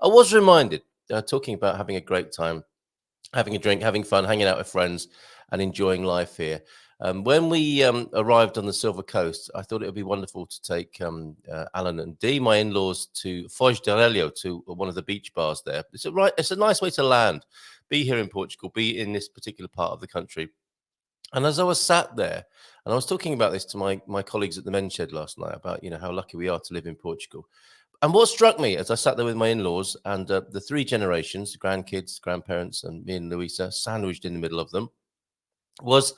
I was reminded, talking about having a great time, having a drink, having fun, hanging out with friends, and enjoying life here. When we arrived on the Silver Coast, I thought it would be wonderful to take Alan and Dee, my in-laws, to Foz de Relho, to one of the beach bars there. It's a nice way to land, be here in Portugal, be in this particular part of the country. And as I was sat there, and I was talking about this to my colleagues at the men's shed last night about how lucky we are to live in Portugal. And what struck me as I sat there with my in-laws and the three generations, the grandkids, grandparents, and me and Louisa sandwiched in the middle of them, was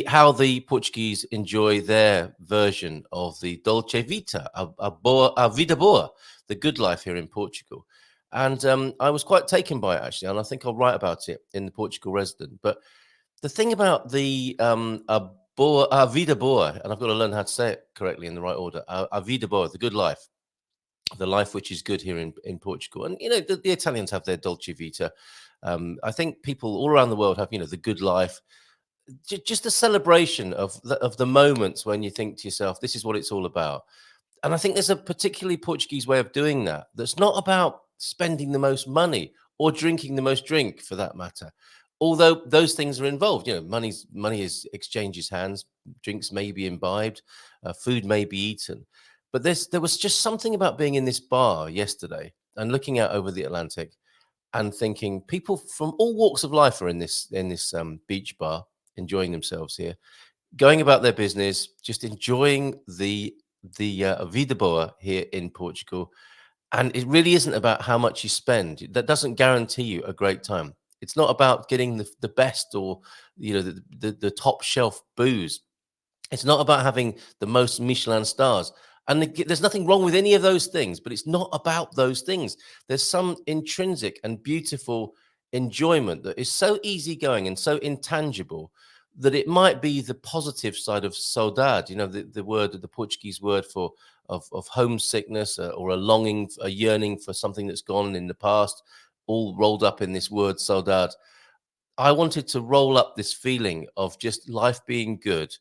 how the Portuguese enjoy their version of the dolce vita, a vida boa, the good life here in Portugal. And I was quite taken by it, actually, and I think I'll write about it in the Portugal Resident. But the thing about the a vida boa, and I've got to learn how to say it correctly in the right order, a vida boa, the good life, the life which is good here in Portugal. And the Italians have their dolce vita. I think people all around the world have the good life, just a celebration of the moments when you think to yourself, this is what it's all about. And I think there's a particularly Portuguese way of doing that that's not about spending the most money or drinking the most drink, for that matter, although those things are involved. Money exchanges hands, drinks may be imbibed, food may be eaten. But there was just something about being in this bar yesterday and looking out over the Atlantic and thinking people from all walks of life are in this beach bar, enjoying themselves here, going about their business, just enjoying the vida boa here in Portugal. And it really isn't about how much you spend. That doesn't guarantee you a great time. It's not about getting the best or the top shelf booze. It's not about having the most Michelin stars. And there's nothing wrong with any of those things, but it's not about those things. There's some intrinsic and beautiful enjoyment that is so easygoing and so intangible that it might be the positive side of saudade, the Portuguese word for of homesickness, or a longing, a yearning for something that's gone in the past, all rolled up in this word saudade. I wanted to roll up this feeling of just life being good,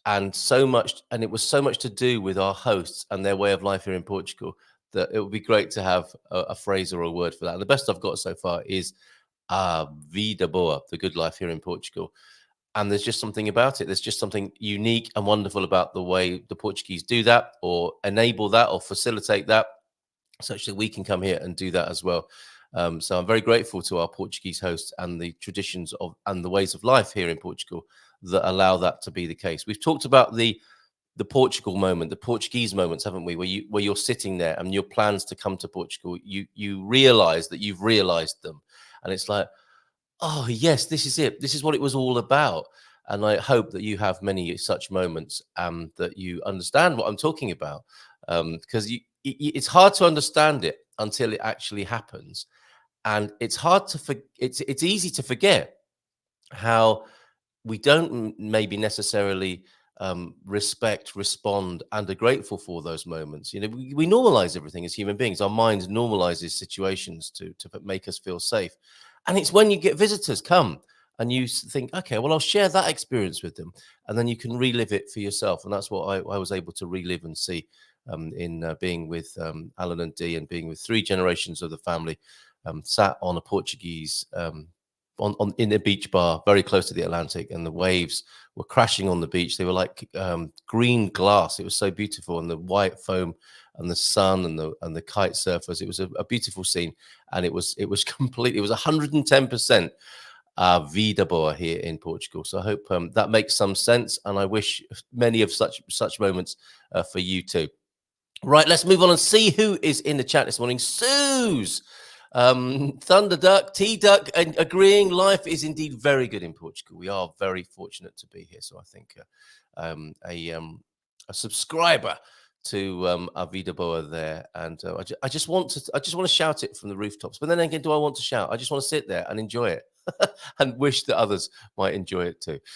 and it was so much to do with our hosts and their way of life here in Portugal, that it would be great to have a phrase or a word for that. And the best I've got so far is a vida boa, the good life here in Portugal. And there's just something about it. There's just something unique and wonderful about the way the Portuguese do that, or enable that, or facilitate that, such that we can come here and do that as well. So I'm very grateful to our Portuguese hosts and the traditions and the ways of life here in Portugal that allow that to be the case. We've talked about the Portugal moment, the Portuguese moments, haven't we? Where you're sitting there and your plans to come to Portugal, you realize that you've realized them, and it's like, oh yes, this is it. This is what it was all about. And I hope that you have many such moments, that you understand what I'm talking about, because it's hard to understand it until it actually happens, and it's hard to it's easy to forget how we don't maybe necessarily respect, respond, and are grateful for those moments. We normalize everything as human beings. Our mind normalizes situations to make us feel safe. And it's when you get visitors come and you think, okay, well, I'll share that experience with them, and then you can relive it for yourself. And that's what I was able to relive and see in being with Alan and Dee, and being with three generations of the family, sat on a Portuguese in a beach bar very close to the Atlantic, and the waves were crashing on the beach. They were like green glass. It was so beautiful, and the white foam and the sun and the kite surfers. It was a beautiful scene, and it was complete. It was 110% vida boa here in Portugal. So I hope that makes some sense, and I wish many of such moments for you too. Right, let's move on and see who is in the chat this morning. Suze, Thunder Duck, T Duck, and agreeing life is indeed very good in Portugal. We are very fortunate to be here. So I think a subscriber to A Vida Boa there, and I just want to shout it from the rooftops. But then again, do I want to shout? I just want to sit there and enjoy it, and wish that others might enjoy it too.